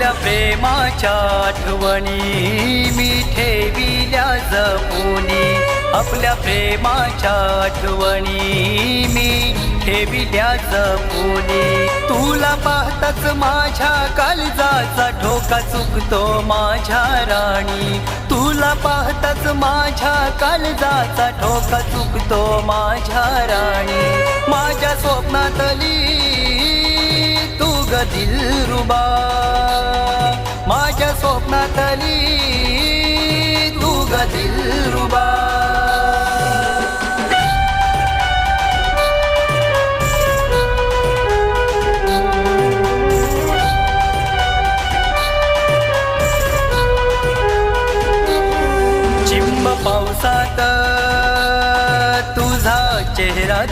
आपल्या प्रेमाच्या आठवणी मी ठेविल्या जपुनी, आपल्या प्रेमाच्या आठवणी मी ठेविल्या जपुनी. तुला पाहताच माझ्या काळजाचा ठोका चुकतो माझ्या राणी, तुला पाहताच माझ्या काळजाचा ठोका चुकतो माझ्या राणी. माझ्या स्वप्नातली तू ग दिलरुबा, माझ्या स्वप्नातली तू ग दिलरुबा. चिंब पावसात तुझा चेहरा